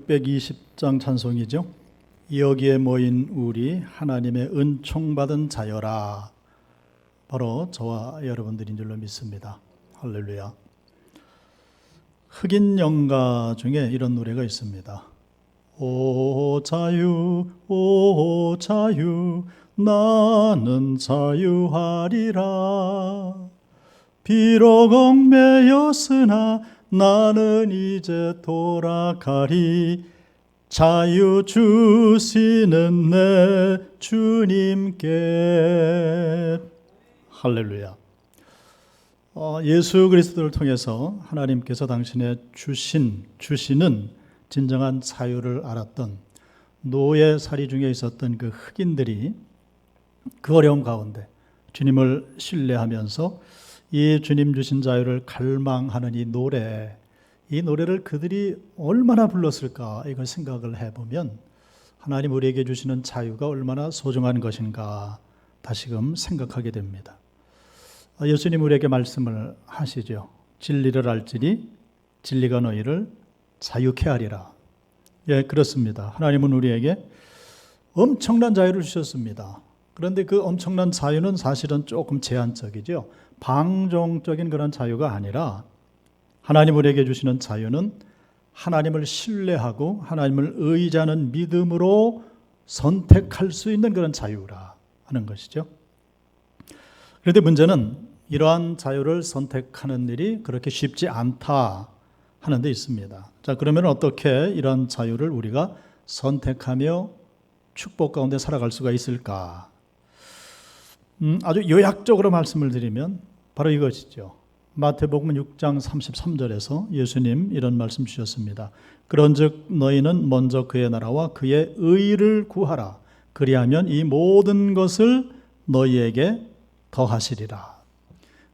620장 찬송이죠. 여기에 모인 우리 하나님의 은총 받은 자여라. 바로 저와 여러분들인 줄로 믿습니다. 할렐루야. 흑인 영가 중에 이런 노래가 있습니다. 오 자유 오 자유 나는 자유하리라. 비록 얽매였으나 나는 이제 돌아가리. 자유 주시는 내 주님께. 할렐루야. 예수 그리스도를 통해서 하나님께서 당신의 주시는 진정한 자유를 알았던 노예살이 중에 있었던 그 흑인들이 그 어려움 가운데 주님을 신뢰하면서 이 주님 주신 자유를 갈망하는 이 노래를 그들이 얼마나 불렀을까, 이걸 생각을 해보면 하나님 우리에게 주시는 자유가 얼마나 소중한 것인가 다시금 생각하게 됩니다. 예수님 우리에게 말씀을 하시죠. 진리를 알지니 진리가 너희를 자유케 하리라. 예, 그렇습니다. 하나님은 우리에게 엄청난 자유를 주셨습니다. 그런데 그 엄청난 자유는 사실은 조금 제한적이죠. 방종적인 그런 자유가 아니라 하나님 우리에게 주시는 자유는 하나님을 신뢰하고 하나님을 의지하는 믿음으로 선택할 수 있는 그런 자유라 하는 것이죠. 그런데 문제는 이러한 자유를 선택하는 일이 그렇게 쉽지 않다 하는 데 있습니다. 자, 그러면 어떻게 이러한 자유를 우리가 선택하며 축복 가운데 살아갈 수가 있을까? 아주 요약적으로 말씀을 드리면 바로 이것이죠. 마태복음 6장 33절에서 예수님 이런 말씀 주셨습니다. 그런즉 너희는 먼저 그의 나라와 그의 의를 구하라. 그리하면 이 모든 것을 너희에게 더하시리라.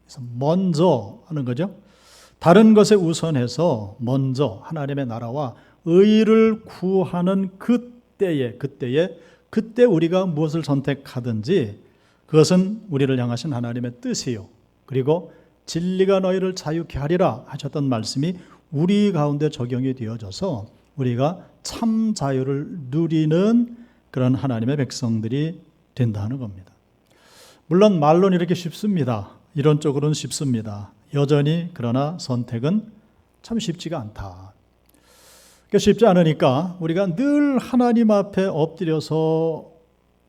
그래서 먼저 하는 거죠. 다른 것에 우선해서 먼저 하나님의 나라와 의를 구하는 그때 우리가 무엇을 선택하든지 그것은 우리를 향하신 하나님의 뜻이요, 그리고 진리가 너희를 자유케 하리라 하셨던 말씀이 우리 가운데 적용이 되어져서 우리가 참 자유를 누리는 그런 하나님의 백성들이 된다는 겁니다. 물론 말로는 이렇게 쉽습니다. 이론적으로는 쉽습니다. 여전히 그러나 선택은 참 쉽지가 않다. 쉽지 않으니까 우리가 늘 하나님 앞에 엎드려서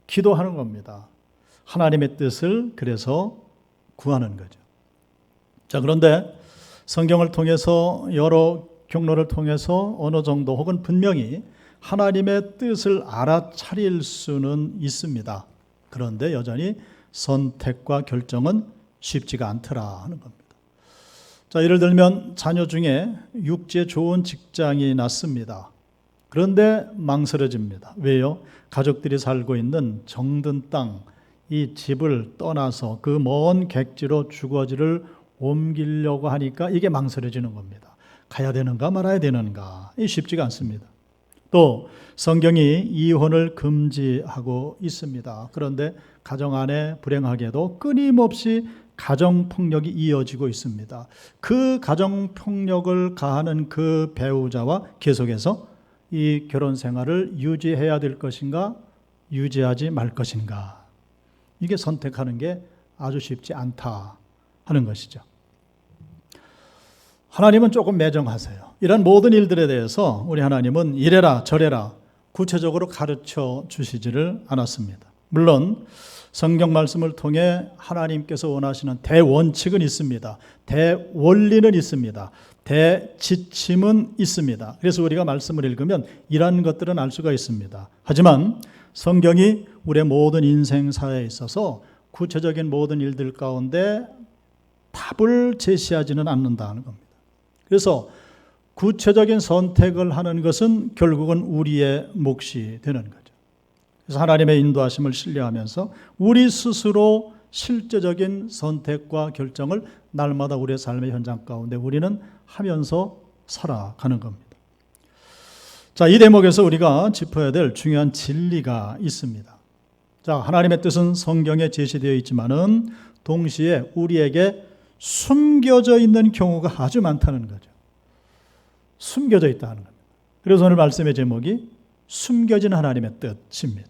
기도하는 겁니다. 하나님의 뜻을 그래서 구하는 거죠. 자, 그런데 성경을 통해서 여러 경로를 통해서 어느 정도 혹은 분명히 하나님의 뜻을 알아차릴 수는 있습니다. 그런데 여전히 선택과 결정은 쉽지가 않더라 하는 겁니다. 자, 예를 들면 자녀 중에 육지에 좋은 직장이 났습니다. 그런데 망설여집니다. 왜요? 가족들이 살고 있는 정든 땅, 이 집을 떠나서 그 먼 객지로 주거지를 옮기려고 하니까 이게 망설여지는 겁니다. 가야 되는가 말아야 되는가, 이 쉽지가 않습니다. 또 성경이 이혼을 금지하고 있습니다. 그런데 가정 안에 불행하게도 끊임없이 가정폭력이 이어지고 있습니다. 그 가정폭력을 가하는 그 배우자와 계속해서 이 결혼 생활을 유지해야 될 것인가 유지하지 말 것인가, 이게 선택하는 게 아주 쉽지 않다 하는 것이죠. 하나님은 조금 매정하세요. 이런 모든 일들에 대해서 우리 하나님은 이래라 저래라 구체적으로 가르쳐 주시지를 않았습니다. 물론 성경 말씀을 통해 하나님께서 원하시는 대원칙은 있습니다. 대원리는 있습니다. 대지침은 있습니다. 그래서 우리가 말씀을 읽으면 이러한 것들은 알 수가 있습니다. 하지만 성경이 우리의 모든 인생사에 있어서 구체적인 모든 일들 가운데 답을 제시하지는 않는다는 겁니다. 그래서 구체적인 선택을 하는 것은 결국은 우리의 몫이 되는 거죠. 그래서 하나님의 인도하심을 신뢰하면서 우리 스스로 실제적인 선택과 결정을 날마다 우리의 삶의 현장 가운데 우리는 하면서 살아가는 겁니다. 자, 이 대목에서 우리가 짚어야 될 중요한 진리가 있습니다. 자, 하나님의 뜻은 성경에 제시되어 있지만은 동시에 우리에게 숨겨져 있는 경우가 아주 많다는 거죠. 숨겨져 있다는 겁니다. 그래서 오늘 말씀의 제목이 숨겨진 하나님의 뜻입니다.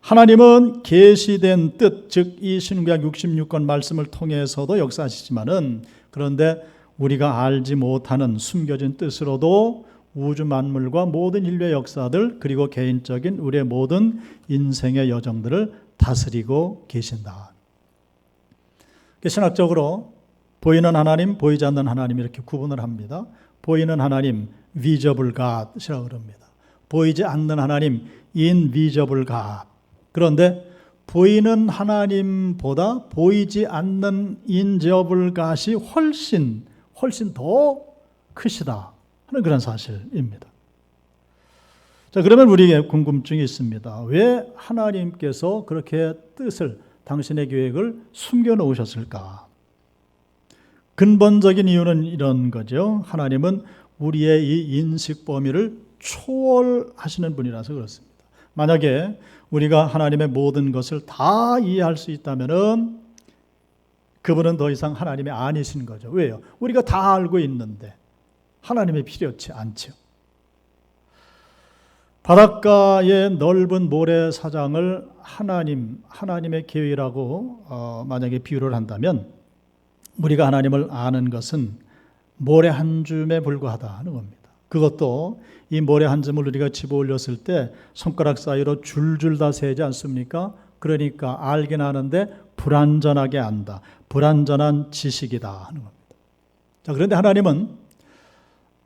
하나님은 계시된 뜻, 즉 이 신구약 66권 말씀을 통해서도 역사하시지만은, 그런데 우리가 알지 못하는 숨겨진 뜻으로도 우주 만물과 모든 인류의 역사들, 그리고 개인적인 우리의 모든 인생의 여정들을 다스리고 계신다. 신학적으로 보이는 하나님, 보이지 않는 하나님 이렇게 구분을 합니다. 보이는 하나님, visible God이라고 그럽니다. 보이지 않는 하나님, invisible God. 그런데 보이는 하나님보다 보이지 않는 invisible God이 훨씬 더 크시다 하는 그런 사실입니다. 자, 그러면 우리에게 궁금증이 있습니다. 왜 하나님께서 그렇게 뜻을, 당신의 계획을 숨겨 놓으셨을까? 근본적인 이유는 이런 거죠. 하나님은 우리의 이 인식 범위를 초월하시는 분이라서 그렇습니다. 만약에 우리가 하나님의 모든 것을 다 이해할 수 있다면은 그분은 더 이상 하나님이 아니신 거죠. 왜요? 우리가 다 알고 있는데 하나님이 필요치 않죠. 바닷가의 넓은 모래사장을 하나님의 계획이라고 만약에 비유를 한다면, 우리가 하나님을 아는 것은 모래 한 줌에 불과하다는 겁니다. 그것도 이 모래 한 줌을 우리가 집어 올렸을 때 손가락 사이로 줄줄 다 세지 않습니까? 그러니까 알긴 아는데 불완전하게 안다. 불완전한 지식이다 하는 겁니다. 자, 그런데 하나님은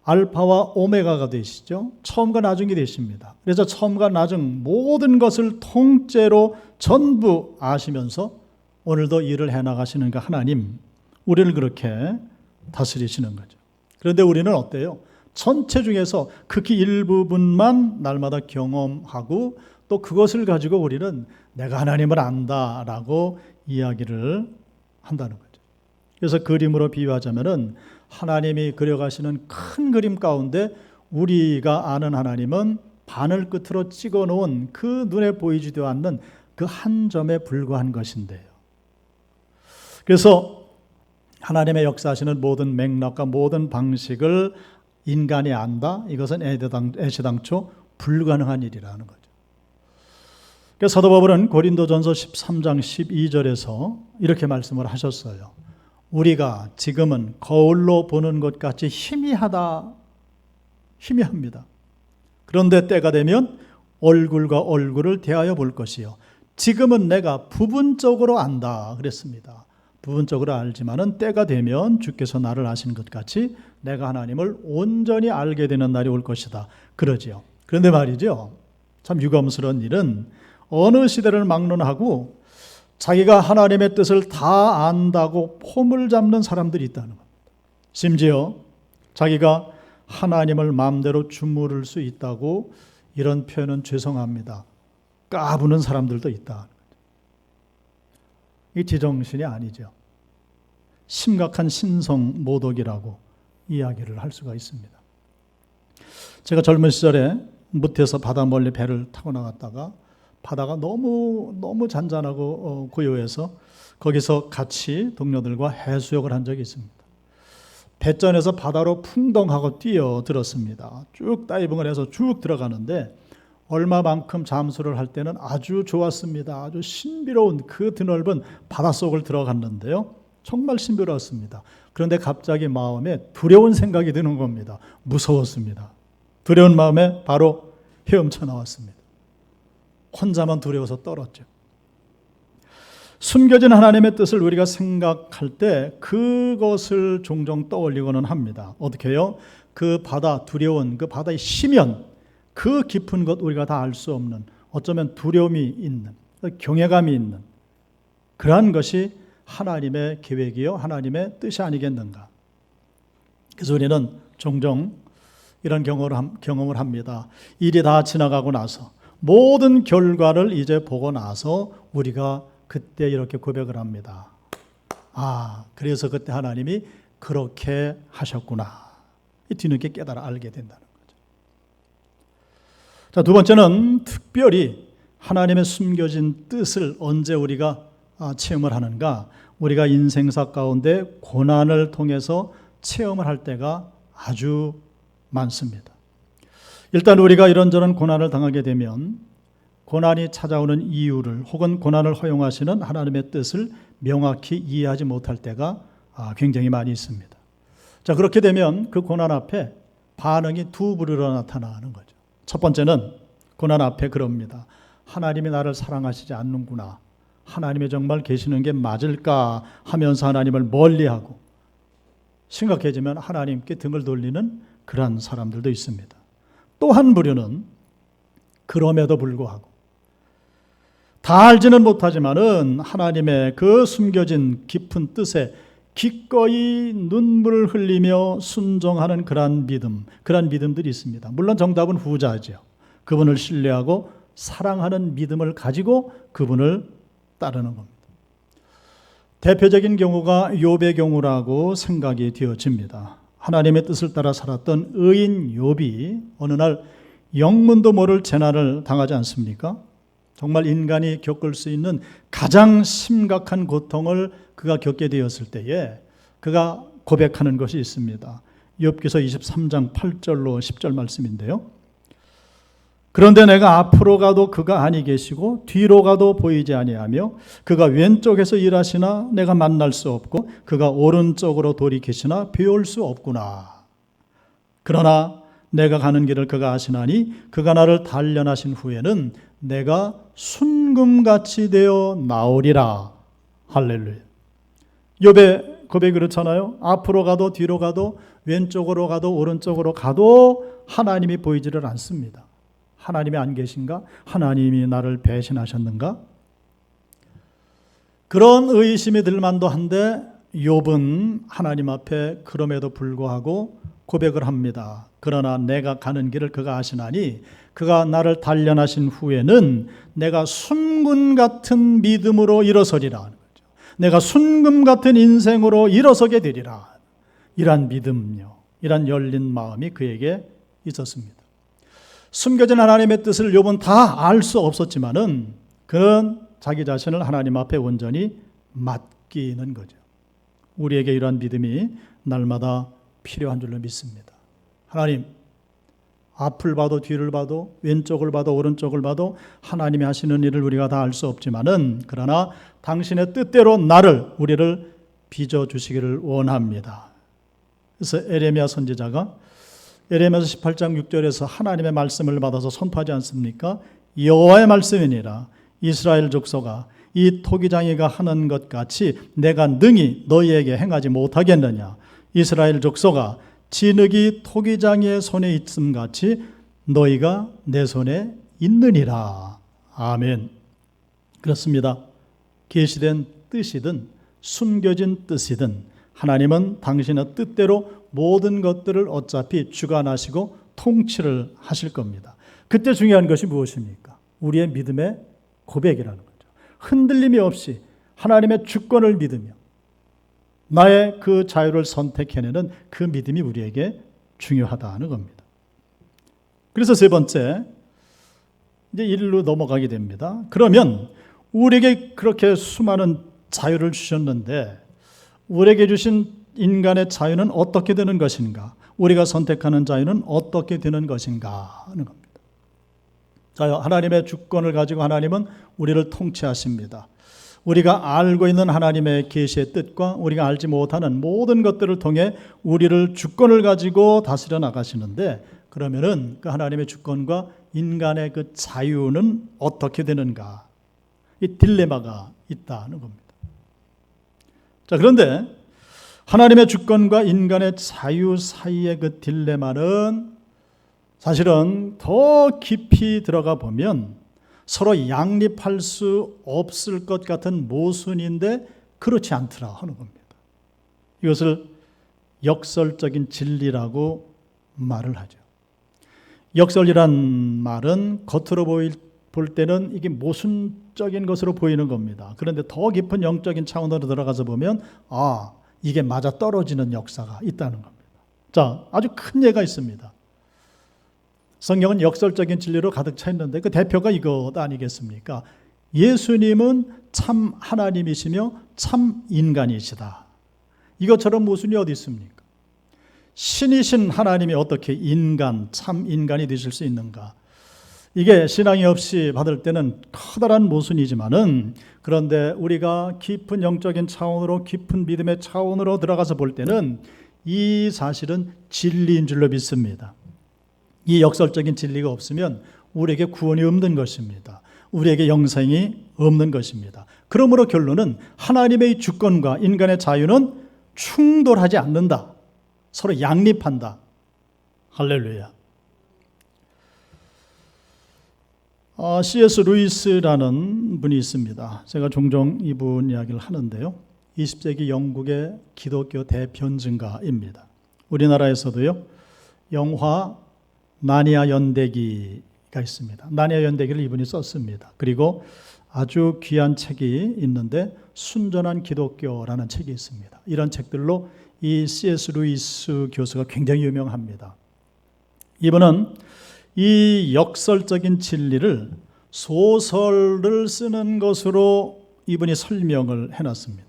알파와 오메가가 되시죠. 처음과 나중이 되십니다. 그래서 처음과 나중 모든 것을 통째로 전부 아시면서 오늘도 일을 해나가시는 그 하나님, 우리를 그렇게 다스리시는 거죠. 그런데 우리는 어때요? 전체 중에서 극히 일부분만 날마다 경험하고 또 그것을 가지고 우리는 내가 하나님을 안다라고 이야기를 한다는 거죠. 그래서 그림으로 비유하자면은 하나님이 그려가시는 큰 그림 가운데 우리가 아는 하나님은 바늘 끝으로 찍어 놓은 그 눈에 보이지도 않는 그 한 점에 불과한 것인데요. 그래서 하나님의 역사하시는 모든 맥락과 모든 방식을 인간이 안다? 이것은 애시당초 불가능한 일이라는 거죠. 그래서 사도 바울은 고린도전서 13장 12절에서 이렇게 말씀을 하셨어요. 우리가 지금은 거울로 보는 것 같이 희미합니다. 그런데 때가 되면 얼굴과 얼굴을 대하여 볼 것이요. 지금은 내가 부분적으로 안다 그랬습니다. 부분적으로 알지만은 때가 되면 주께서 나를 아시는 것 같이 내가 하나님을 온전히 알게 되는 날이 올 것이다. 그러지요. 그런데 말이죠. 참 유감스러운 일은 어느 시대를 막론하고 자기가 하나님의 뜻을 다 안다고 폼을 잡는 사람들이 있다는 겁니다. 심지어 자기가 하나님을 마음대로 주무를 수 있다고, 이런 표현은 죄송합니다, 까부는 사람들도 있다. 이 제정신이 아니죠. 심각한 신성 모독이라고 이야기를 할 수가 있습니다. 제가 젊은 시절에 무태에서 바다 멀리 배를 타고 나갔다가 바다가 너무 잔잔하고 고요해서 거기서 같이 동료들과 해수욕을 한 적이 있습니다. 배전에서 바다로 풍덩하고 뛰어들었습니다. 쭉 다이빙을 해서 쭉 들어가는데 얼마만큼 잠수를 할 때는 아주 좋았습니다. 아주 신비로운 그 드넓은 바닷속을 들어갔는데요. 정말 신비로웠습니다. 그런데 갑자기 마음에 두려운 생각이 드는 겁니다. 무서웠습니다. 두려운 마음에 바로 헤엄쳐 나왔습니다. 혼자만 두려워서 떨었죠. 숨겨진 하나님의 뜻을 우리가 생각할 때 그것을 종종 떠올리고는 합니다. 어떻게 해요? 그 바다, 두려운 그 바다의 심연, 그 깊은 것 우리가 다 알 수 없는, 어쩌면 두려움이 있는, 경외감이 있는 그러한 것이 하나님의 계획이요 하나님의 뜻이 아니겠는가. 그래서 우리는 종종 이런 경험을 합니다. 일이 다 지나가고 나서 모든 결과를 이제 보고 나서 우리가 그때 이렇게 고백을 합니다. 아, 그래서 그때 하나님이 그렇게 하셨구나. 뒤늦게 깨달아 알게 된다는 거죠. 자, 두 번째는 특별히 하나님의 숨겨진 뜻을 언제 우리가 체험을 하는가? 우리가 인생사 가운데 고난을 통해서 체험을 할 때가 아주 많습니다. 일단 우리가 이런저런 고난을 당하게 되면 고난이 찾아오는 이유를 혹은 고난을 허용하시는 하나님의 뜻을 명확히 이해하지 못할 때가 굉장히 많이 있습니다. 자, 그렇게 되면 그 고난 앞에 반응이 두 부류로 나타나는 거죠. 첫 번째는 고난 앞에 그럽니다. 하나님이 나를 사랑하시지 않는구나. 하나님이 정말 계시는 게 맞을까 하면서 하나님을 멀리하고 심각해지면 하나님께 등을 돌리는 그러한 사람들도 있습니다. 또 한 부류는 그럼에도 불구하고 다 알지는 못하지만은 하나님의 그 숨겨진 깊은 뜻에 기꺼이 눈물을 흘리며 순종하는 그러한 믿음들이 있습니다. 물론 정답은 후자죠. 그분을 신뢰하고 사랑하는 믿음을 가지고 그분을 따르는 겁니다. 대표적인 경우가 욥의 경우라고 생각이 되어집니다. 하나님의 뜻을 따라 살았던 의인 욥이 어느 날 영문도 모를 재난을 당하지 않습니까? 정말 인간이 겪을 수 있는 가장 심각한 고통을 그가 겪게 되었을 때에 그가 고백하는 것이 있습니다. 욥기서 23장 8절로 10절 말씀인데요. 그런데 내가 앞으로 가도 그가 아니 계시고 뒤로 가도 보이지 아니하며 그가 왼쪽에서 일하시나 내가 만날 수 없고 그가 오른쪽으로 돌이키시나 배울 수 없구나. 그러나 내가 가는 길을 그가 아시나니 그가 나를 단련하신 후에는 내가 순금같이 되어 나오리라. 할렐루야. 욥의 고백이 그렇잖아요. 앞으로 가도 뒤로 가도 왼쪽으로 가도 오른쪽으로 가도 하나님이 보이지를 않습니다. 하나님이 안 계신가? 하나님이 나를 배신하셨는가? 그런 의심이 들 만도 한데 욥은 하나님 앞에 그럼에도 불구하고 고백을 합니다. 그러나 내가 가는 길을 그가 아시나니 그가 나를 단련하신 후에는 내가 순금 같은 믿음으로 일어서리라 하는 거죠. 내가 순금 같은 인생으로 일어서게 되리라. 이란 믿음요, 이란 열린 마음이 그에게 있었습니다. 숨겨진 하나님의 뜻을 욥은 다 알 수 없었지만은 그는 자기 자신을 하나님 앞에 온전히 맡기는 거죠. 우리에게 이러한 믿음이 날마다 필요한 줄로 믿습니다. 하나님, 앞을 봐도 뒤를 봐도 왼쪽을 봐도 오른쪽을 봐도 하나님이 하시는 일을 우리가 다 알 수 없지만은 그러나 당신의 뜻대로 우리를 빚어주시기를 원합니다. 그래서 에레미야 선지자가 에레미야서 18장 6절에서 하나님의 말씀을 받아서 선포하지 않습니까? 여호와의 말씀이니라. 이스라엘 족속아, 이 토기장이가 하는 것 같이 내가 능히 너희에게 행하지 못하겠느냐. 이스라엘 족속아, 진흙이 토기장이의 손에 있음 같이 너희가 내 손에 있느니라. 아멘. 그렇습니다. 계시된 뜻이든 숨겨진 뜻이든 하나님은 당신의 뜻대로 모든 것들을 어차피 주관하시고 통치를 하실 겁니다. 그때 중요한 것이 무엇입니까? 우리의 믿음의 고백이라는 거죠. 흔들림이 없이 하나님의 주권을 믿으며 나의 그 자유를 선택해내는 그 믿음이 우리에게 중요하다는 겁니다. 그래서 세 번째, 이제 일로 넘어가게 됩니다. 그러면 우리에게 그렇게 수많은 자유를 주셨는데 우리에게 주신 인간의 자유는 어떻게 되는 것인가? 우리가 선택하는 자유는 어떻게 되는 것인가 하는 겁니다. 자, 하나님의 주권을 가지고 하나님은 우리를 통치하십니다. 우리가 알고 있는 하나님의 계시의 뜻과 우리가 알지 못하는 모든 것들을 통해 우리를 주권을 가지고 다스려 나가시는데 그러면은 그 하나님의 주권과 인간의 그 자유는 어떻게 되는가? 이 딜레마가 있다는 겁니다. 자, 그런데 하나님의 주권과 인간의 자유 사이의 그 딜레마는 사실은 더 깊이 들어가 보면 서로 양립할 수 없을 것 같은 모순인데 그렇지 않더라 하는 겁니다. 이것을 역설적인 진리라고 말을 하죠. 역설이란 말은 겉으로 볼 때는 이게 모순적인 것으로 보이는 겁니다. 그런데 더 깊은 영적인 차원으로 들어가서 보면 이게 맞아 떨어지는 역사가 있다는 겁니다. 자, 아주 큰 예가 있습니다. 성경은 역설적인 진리로 가득 차 있는데 그 대표가 이것 아니겠습니까? 예수님은 참 하나님이시며 참 인간이시다. 이것처럼 모순이 어디 있습니까? 신이신 하나님이 어떻게 참 인간이 되실 수 있는가? 이게 신앙이 없이 받을 때는 커다란 모순이지만은, 그런데 우리가 깊은 영적인 차원으로, 깊은 믿음의 차원으로 들어가서 볼 때는 이 사실은 진리인 줄로 믿습니다. 이 역설적인 진리가 없으면 우리에게 구원이 없는 것입니다. 우리에게 영생이 없는 것입니다. 그러므로 결론은 하나님의 주권과 인간의 자유는 충돌하지 않는다. 서로 양립한다. 할렐루야. C.S. 루이스라는 분이 있습니다. 제가 종종 이분 이야기를 하는데요. 20세기 영국의 기독교 대변증가입니다. 우리나라에서도요, 영화 나니아 연대기가 있습니다. 나니아 연대기를 이분이 썼습니다. 그리고 아주 귀한 책이 있는데 순전한 기독교라는 책이 있습니다. 이런 책들로 이 C.S. 루이스 교수가 굉장히 유명합니다. 이분은 이 역설적인 진리를 소설을 쓰는 것으로 이분이 설명을 해놨습니다.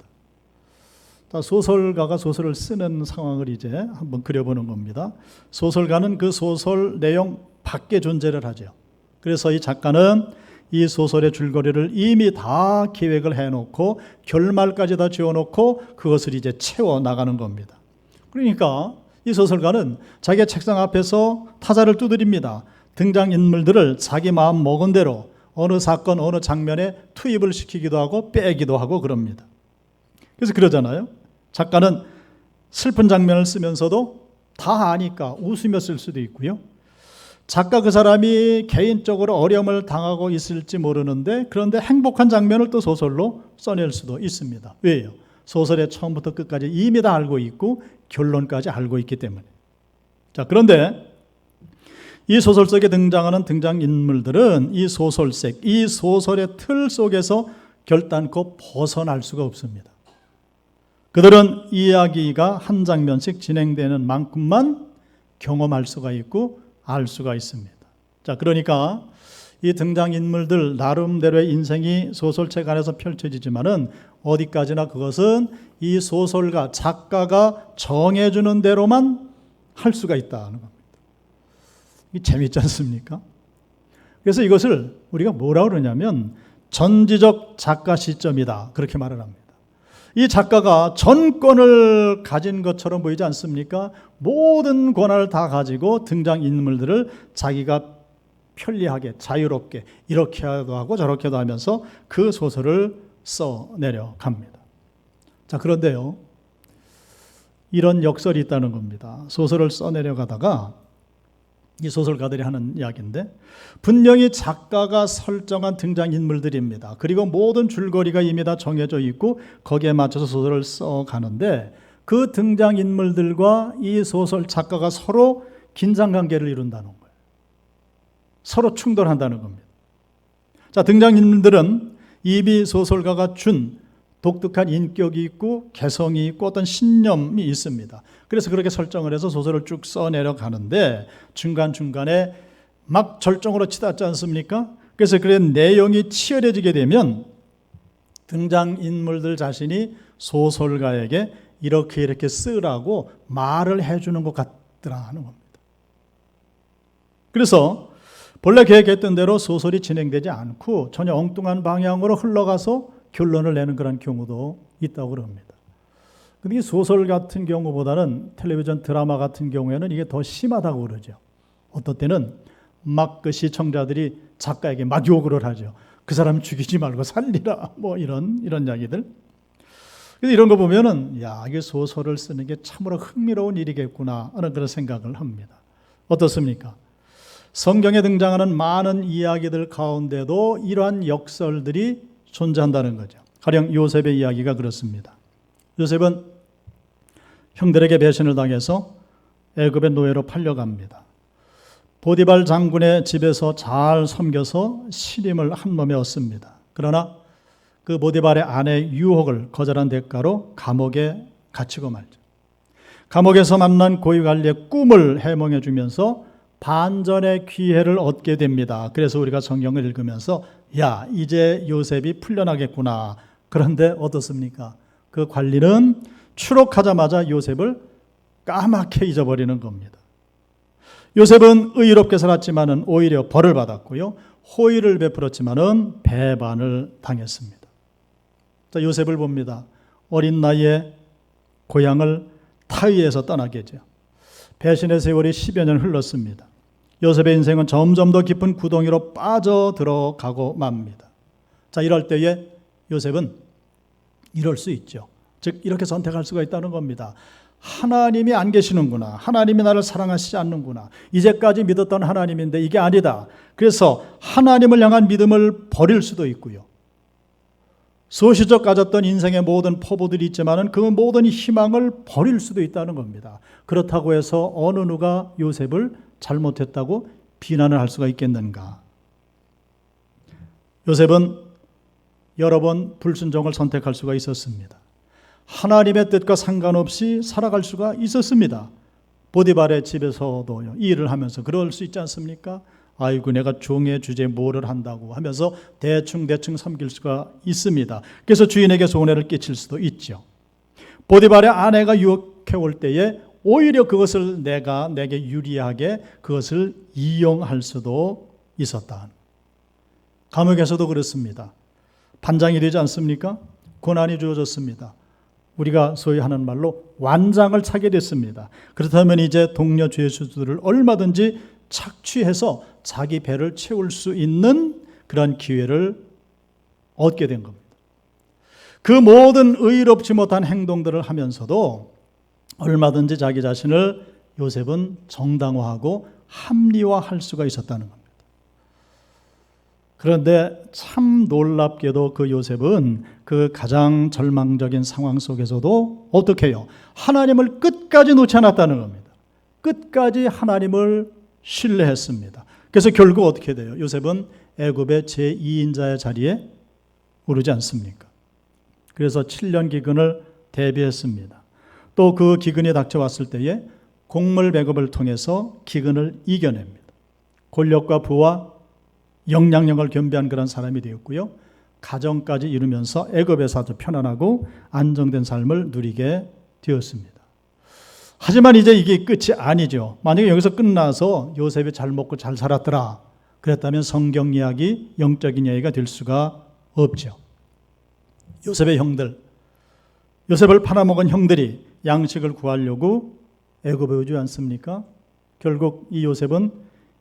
소설가가 소설을 쓰는 상황을 이제 한번 그려보는 겁니다. 소설가는 그 소설 내용 밖에 존재를 하죠. 그래서 이 작가는 이 소설의 줄거리를 이미 다 계획을 해놓고 결말까지 다 지어놓고 그것을 이제 채워나가는 겁니다. 그러니까 이 소설가는 자기의 책상 앞에서 타자를 두드립니다. 등장인물들을 자기 마음 먹은 대로 어느 사건, 어느 장면에 투입을 시키기도 하고 빼기도 하고 그럽니다. 그래서 그러잖아요. 작가는 슬픈 장면을 쓰면서도 다 아니까 웃으며 쓸 수도 있고요. 작가 그 사람이 개인적으로 어려움을 당하고 있을지 모르는데 그런데 행복한 장면을 또 소설로 써낼 수도 있습니다. 왜요? 소설의 처음부터 끝까지 이미 다 알고 있고 결론까지 알고 있기 때문에. 자, 그런데 이 소설 속에 등장하는 등장인물들은 이 소설색, 이 소설의 틀 속에서 결단코 벗어날 수가 없습니다. 그들은 이야기가 한 장면씩 진행되는 만큼만 경험할 수가 있고 알 수가 있습니다. 자, 그러니까 이 등장인물들 나름대로의 인생이 소설책 안에서 펼쳐지지만은 어디까지나 그것은 이 소설가, 작가가 정해주는 대로만 할 수가 있다는 겁니다. 이게 재밌지 않습니까? 그래서 이것을 우리가 뭐라고 그러냐면 전지적 작가 시점이다. 그렇게 말을 합니다. 이 작가가 전권을 가진 것처럼 보이지 않습니까? 모든 권한을 다 가지고 등장인물들을 자기가 편리하게 자유롭게 이렇게도 하고 저렇게도 하면서 그 소설을 써내려 갑니다. 자, 그런데요, 이런 역설이 있다는 겁니다. 소설을 써내려 가다가 이 소설가들이 하는 이야기인데 분명히 작가가 설정한 등장인물들입니다. 그리고 모든 줄거리가 이미 다 정해져 있고 거기에 맞춰서 소설을 써가는데 그 등장인물들과 이 소설 작가가 서로 긴장관계를 이룬다는 거예요. 서로 충돌한다는 겁니다. 자, 등장인물들은 이미 소설가가 준 독특한 인격이 있고 개성이 있고 어떤 신념이 있습니다. 그래서 그렇게 설정을 해서 소설을 쭉 써내려 가는데 중간중간에 막 절정으로 치닫지 않습니까? 그래서 그 내용이 치열해지게 되면 등장인물들 자신이 소설가에게 이렇게 쓰라고 말을 해주는 것 같더라 하는 겁니다. 그래서 본래 계획했던 대로 소설이 진행되지 않고 전혀 엉뚱한 방향으로 흘러가서 결론을 내는 그런 경우도 있다고 그럽니다. 근데 이 소설 같은 경우보다는 텔레비전 드라마 같은 경우에는 이게 더 심하다고 그러죠. 어떤 때는 막 그 시청자들이 작가에게 막 욕을 하죠. 그 사람 죽이지 말고 살리라. 뭐 이런 이야기들. 그래서 이런 거 보면은 야, 이게 소설을 쓰는 게 참으로 흥미로운 일이겠구나 하는 그런 생각을 합니다. 어떻습니까? 성경에 등장하는 많은 이야기들 가운데도 이러한 역설들이 존재한다는 거죠. 가령 요셉의 이야기가 그렇습니다. 요셉은 형들에게 배신을 당해서 애굽의 노예로 팔려갑니다. 보디발 장군의 집에서 잘 섬겨서 신임을 한 몸에 얻습니다. 그러나 그 보디발의 아내의 유혹을 거절한 대가로 감옥에 갇히고 말죠. 감옥에서 만난 고위관리의 꿈을 해몽해 주면서 반전의 기회를 얻게 됩니다. 그래서 우리가 성경을 읽으면서 야, 이제 요셉이 풀려나겠구나. 그런데 어떻습니까? 그 관리는 추록하자마자 요셉을 까맣게 잊어버리는 겁니다. 요셉은 의롭게 살았지만은 오히려 벌을 받았고요. 호의를 베풀었지만은 배반을 당했습니다. 자, 요셉을 봅니다. 어린 나이에 고향을 타의에서 떠나게 되죠. 배신의 세월이 10여 년 흘렀습니다. 요셉의 인생은 점점 더 깊은 구덩이로 빠져들어가고 맙니다. 자, 이럴 때에 요셉은 이럴 수 있죠. 즉 이렇게 선택할 수가 있다는 겁니다. 하나님이 안 계시는구나. 하나님이 나를 사랑하시지 않는구나. 이제까지 믿었던 하나님인데 이게 아니다. 그래서 하나님을 향한 믿음을 버릴 수도 있고요. 소시적 가졌던 인생의 모든 포부들이 있지만은 그 모든 희망을 버릴 수도 있다는 겁니다. 그렇다고 해서 어느 누가 요셉을 잘못했다고 비난을 할 수가 있겠는가? 요셉은 여러 번 불순종을 선택할 수가 있었습니다. 하나님의 뜻과 상관없이 살아갈 수가 있었습니다. 보디발의 집에서도 이 일을 하면서 그럴 수 있지 않습니까? 아이고 내가 종의 주제에 뭐를 한다고 하면서 대충 섬길 수가 있습니다. 그래서 주인에게 손해를 끼칠 수도 있죠. 보디발의 아내가 유혹해 올 때에 오히려 그것을 내게 유리하게 그것을 이용할 수도 있었다. 감옥에서도 그렇습니다. 반장이 되지 않습니까? 고난이 주어졌습니다. 우리가 소위 하는 말로 완장을 차게 됐습니다. 그렇다면 이제 동료 죄수들을 얼마든지 착취해서 자기 배를 채울 수 있는 그런 기회를 얻게 된 겁니다. 그 모든 의롭지 못한 행동들을 하면서도 얼마든지 자기 자신을 요셉은 정당화하고 합리화할 수가 있었다는 겁니다. 그런데 참 놀랍게도 그 요셉은 그 가장 절망적인 상황 속에서도 어떻게 해요? 하나님을 끝까지 놓지 않았다는 겁니다. 끝까지 하나님을 신뢰했습니다. 그래서 결국 어떻게 돼요? 요셉은 애굽의 제2인자의 자리에 오르지 않습니까? 그래서 7년 기근을 대비했습니다. 또 그 기근이 닥쳐왔을 때에 곡물 배급을 통해서 기근을 이겨냅니다. 권력과 부와 영향력을 겸비한 그런 사람이 되었고요. 가정까지 이루면서 애굽에서 아주 편안하고 안정된 삶을 누리게 되었습니다. 하지만 이제 이게 끝이 아니죠. 만약에 여기서 끝나서 요셉이 잘 먹고 잘 살았더라 그랬다면 성경 이야기, 영적인 이야기가 될 수가 없죠. 요셉의 형들, 요셉을 팔아먹은 형들이 양식을 구하려고 애굽에 오지 않습니까? 결국 이 요셉은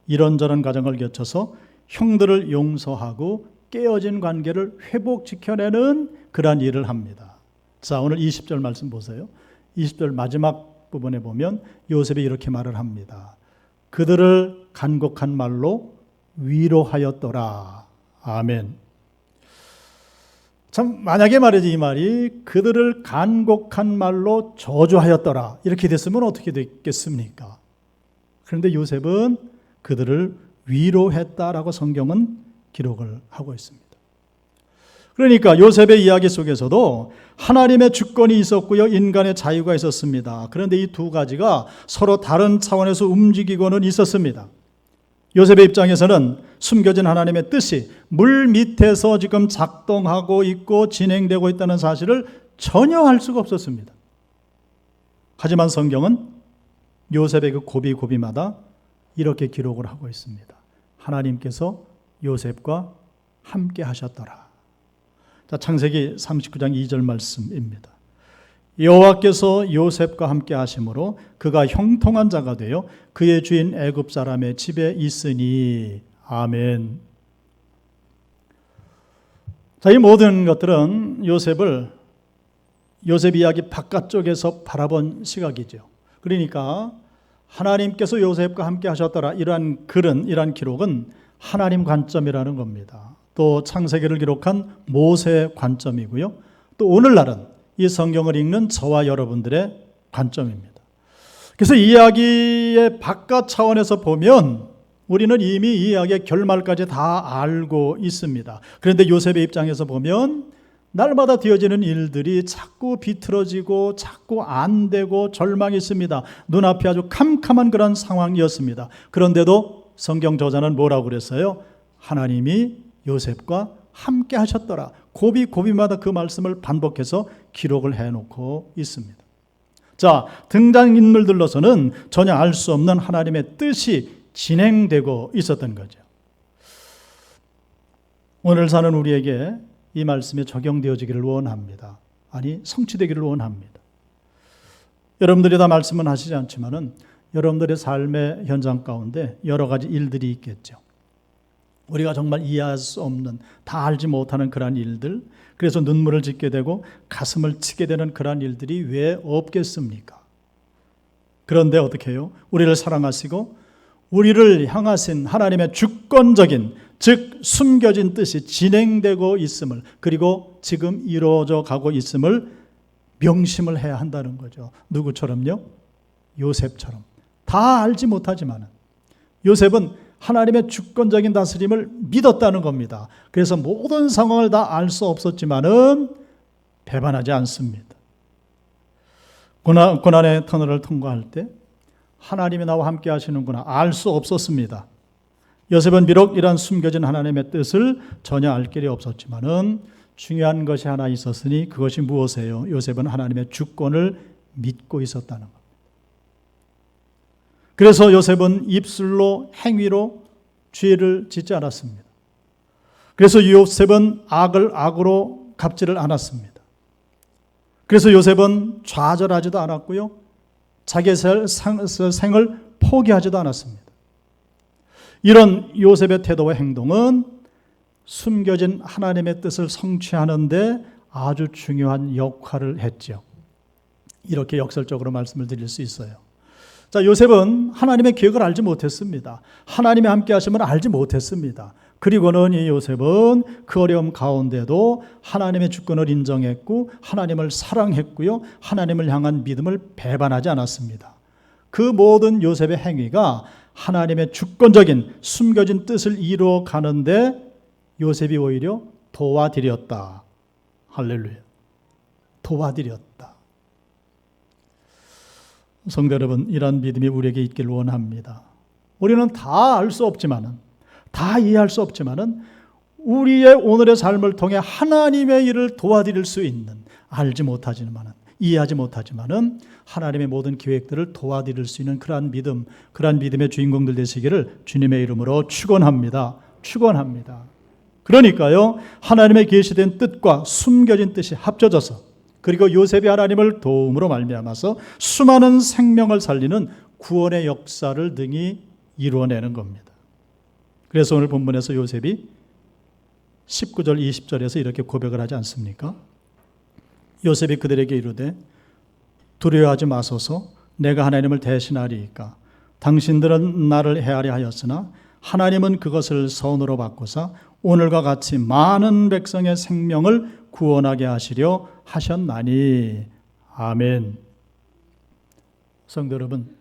이런저런 과정을 거쳐서 형들을 용서하고 깨어진 관계를 회복시켜내는 그러한 일을 합니다. 자, 오늘 20절 말씀 보세요. 20절 마지막 부분에 보면 요셉이 이렇게 말을 합니다. 그들을 간곡한 말로 위로하였더라. 아멘. 참 만약에 말이지 이 말이 그들을 간곡한 말로 저주하였더라 이렇게 됐으면 어떻게 됐겠습니까? 그런데 요셉은 그들을 위로했다라고 성경은 기록을 하고 있습니다. 그러니까 요셉의 이야기 속에서도 하나님의 주권이 있었고요, 인간의 자유가 있었습니다. 그런데 이 두 가지가 서로 다른 차원에서 움직이고는 있었습니다. 요셉의 입장에서는 숨겨진 하나님의 뜻이 물 밑에서 지금 작동하고 있고 진행되고 있다는 사실을 전혀 알 수가 없었습니다. 하지만 성경은 요셉의 그 고비고비마다 이렇게 기록을 하고 있습니다. 하나님께서 요셉과 함께 하셨더라. 자, 창세기 39장 2절 말씀입니다. 여호와께서 요셉과 함께 하심으로 그가 형통한 자가 되어 그의 주인 애굽 사람의 집에 있으니. 아멘. 자, 이 모든 것들은 요셉 이야기 바깥쪽에서 바라본 시각이죠. 그러니까 하나님께서 요셉과 함께 하셨더라 이러한 글은, 이러한 기록은 하나님 관점이라는 겁니다. 또 창세기를 기록한 모세 관점이고요. 또 오늘날은 이 성경을 읽는 저와 여러분들의 관점입니다. 그래서 이 이야기의 바깥 차원에서 보면 우리는 이미 이 이야기의 결말까지 다 알고 있습니다. 그런데 요셉의 입장에서 보면 날마다 되어지는 일들이 자꾸 비틀어지고 자꾸 안 되고 절망이 있습니다. 눈앞이 아주 캄캄한 그런 상황이었습니다. 그런데도 성경 저자는 뭐라고 그랬어요? 하나님이 요셉과 함께 하셨더라. 고비고비마다 그 말씀을 반복해서 기록을 해놓고 있습니다. 자, 등장인물들로서는 전혀 알 수 없는 하나님의 뜻이 진행되고 있었던 거죠. 오늘 사는 우리에게 이 말씀이 적용되어지기를 원합니다. 아니, 성취되기를 원합니다. 여러분들이 다 말씀은 하시지 않지만은 여러분들의 삶의 현장 가운데 여러 가지 일들이 있겠죠. 우리가 정말 이해할 수 없는, 다 알지 못하는 그러한 일들, 그래서 눈물을 짓게 되고 가슴을 치게 되는 그러한 일들이 왜 없겠습니까? 그런데 어떻게 해요? 우리를 사랑하시고 우리를 향하신 하나님의 주권적인, 즉 숨겨진 뜻이 진행되고 있음을, 그리고 지금 이루어져 가고 있음을 명심을 해야 한다는 거죠. 누구처럼요? 요셉처럼. 다 알지 못하지만 요셉은 하나님의 주권적인 다스림을 믿었다는 겁니다. 그래서 모든 상황을 다 알 수 없었지만은 배반하지 않습니다. 고난의 터널을 통과할 때 하나님이 나와 함께 하시는구나 알 수 없었습니다. 요셉은 비록 이런 숨겨진 하나님의 뜻을 전혀 알 길이 없었지만은 중요한 것이 하나 있었으니 그것이 무엇이에요? 요셉은 하나님의 주권을 믿고 있었다는 것. 그래서 요셉은 입술로 행위로 죄를 짓지 않았습니다. 그래서 요셉은 악을 악으로 갚지를 않았습니다. 그래서 요셉은 좌절하지도 않았고요, 자기의 생을 포기하지도 않았습니다. 이런 요셉의 태도와 행동은 숨겨진 하나님의 뜻을 성취하는 데 아주 중요한 역할을 했죠. 이렇게 역설적으로 말씀을 드릴 수 있어요. 자, 요셉은 하나님의 계획을 알지 못했습니다. 하나님의 함께 하심을 알지 못했습니다. 그리고는 이 요셉은 그 어려움 가운데도 하나님의 주권을 인정했고 하나님을 사랑했고요, 하나님을 향한 믿음을 배반하지 않았습니다. 그 모든 요셉의 행위가 하나님의 주권적인 숨겨진 뜻을 이루어 가는데 요셉이 오히려 도와드렸다. 할렐루야. 도와드렸다. 성도 여러분, 이런 믿음이 우리에게 있기를 원합니다. 우리는 다 알 수 없지만은, 다 이해할 수 없지만은 우리의 오늘의 삶을 통해 하나님의 일을 도와드릴 수 있는, 알지 못하지만은, 이해하지 못하지만은 하나님의 모든 계획들을 도와드릴 수 있는 그러한 믿음, 그러한 믿음의 주인공들 되시기를 주님의 이름으로 축원합니다. 축원합니다. 그러니까요, 하나님의 계시된 뜻과 숨겨진 뜻이 합쳐져서, 그리고 요셉이 하나님을 도움으로 말미암아서 수많은 생명을 살리는 구원의 역사를 등이 이루어내는 겁니다. 그래서 오늘 본문에서 요셉이 19절 20절에서 이렇게 고백을 하지 않습니까? 요셉이 그들에게 이르되 두려워하지 마소서, 내가 하나님을 대신하리이까. 당신들은 나를 해하려 하였으나 하나님은 그것을 선으로 바꾸사 오늘과 같이 많은 백성의 생명을 구원하게 하시려 하셨나니. 아멘. 성도 여러분,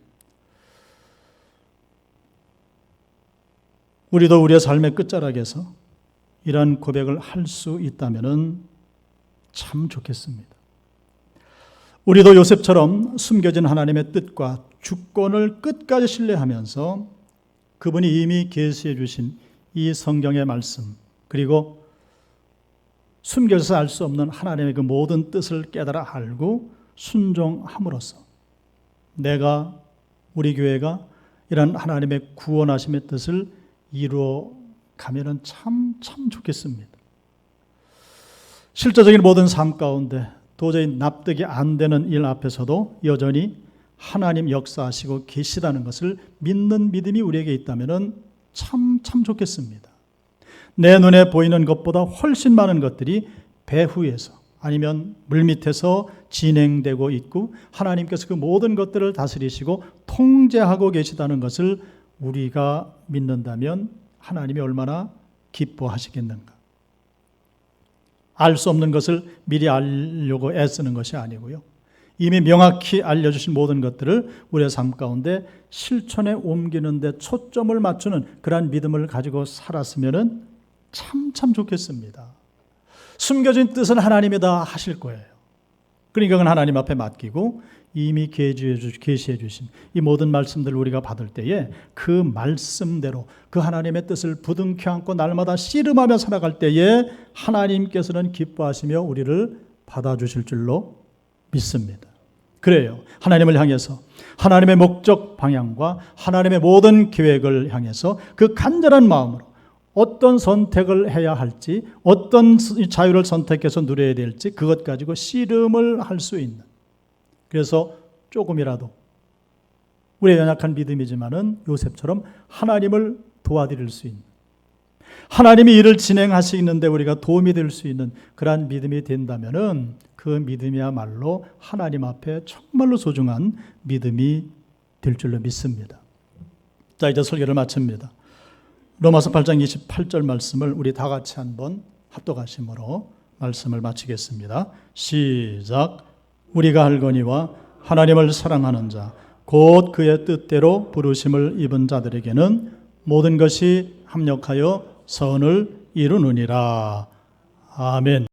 우리도 우리의 삶의 끝자락에서 이러한 고백을 할 수 있다면 참 좋겠습니다. 우리도 요셉처럼 숨겨진 하나님의 뜻과 주권을 끝까지 신뢰하면서 그분이 이미 계시해 주신 이 성경의 말씀, 그리고 숨겨서 알 수 없는 하나님의 그 모든 뜻을 깨달아 알고 순종함으로써 내가, 우리 교회가 이런 하나님의 구원하심의 뜻을 이루어 가면은 참 좋겠습니다. 실제적인 모든 삶 가운데 도저히 납득이 안 되는 일 앞에서도 여전히 하나님 역사하시고 계시다는 것을 믿는 믿음이 우리에게 있다면은 참 좋겠습니다. 내 눈에 보이는 것보다 훨씬 많은 것들이 배후에서 아니면 물밑에서 진행되고 있고 하나님께서 그 모든 것들을 다스리시고 통제하고 계시다는 것을 우리가 믿는다면 하나님이 얼마나 기뻐하시겠는가. 알 수 없는 것을 미리 알려고 애쓰는 것이 아니고요, 이미 명확히 알려주신 모든 것들을 우리의 삶 가운데 실천에 옮기는 데 초점을 맞추는 그러한 믿음을 가지고 살았으면 참 좋겠습니다. 숨겨진 뜻은 하나님이 다 하실 거예요. 그러니까 그건 하나님 앞에 맡기고 이미 계시해 주신 이 모든 말씀들을 우리가 받을 때에 그 말씀대로 그 하나님의 뜻을 부둥켜 안고 날마다 씨름하며 살아갈 때에 하나님께서는 기뻐하시며 우리를 받아주실 줄로 믿습니다. 그래요. 하나님을 향해서 하나님의 목적 방향과 하나님의 모든 계획을 향해서 그 간절한 마음으로 어떤 선택을 해야 할지, 어떤 자유를 선택해서 누려야 될지 그것 가지고 씨름을 할 수 있는, 그래서 조금이라도 우리의 연약한 믿음이지만은 요셉처럼 하나님을 도와드릴 수 있는, 하나님이 일을 진행하시는데 우리가 도움이 될 수 있는 그러한 믿음이 된다면은 그 믿음이야말로 하나님 앞에 정말로 소중한 믿음이 될 줄로 믿습니다. 자, 이제 설교를 마칩니다. 로마서 8장 28절 말씀을 우리 다 같이 한번 합독하심으로 말씀을 마치겠습니다. 시작. 우리가 알거니와 하나님을 사랑하는 자 곧 그의 뜻대로 부르심을 입은 자들에게는 모든 것이 합력하여 선을 이루느니라. 아멘.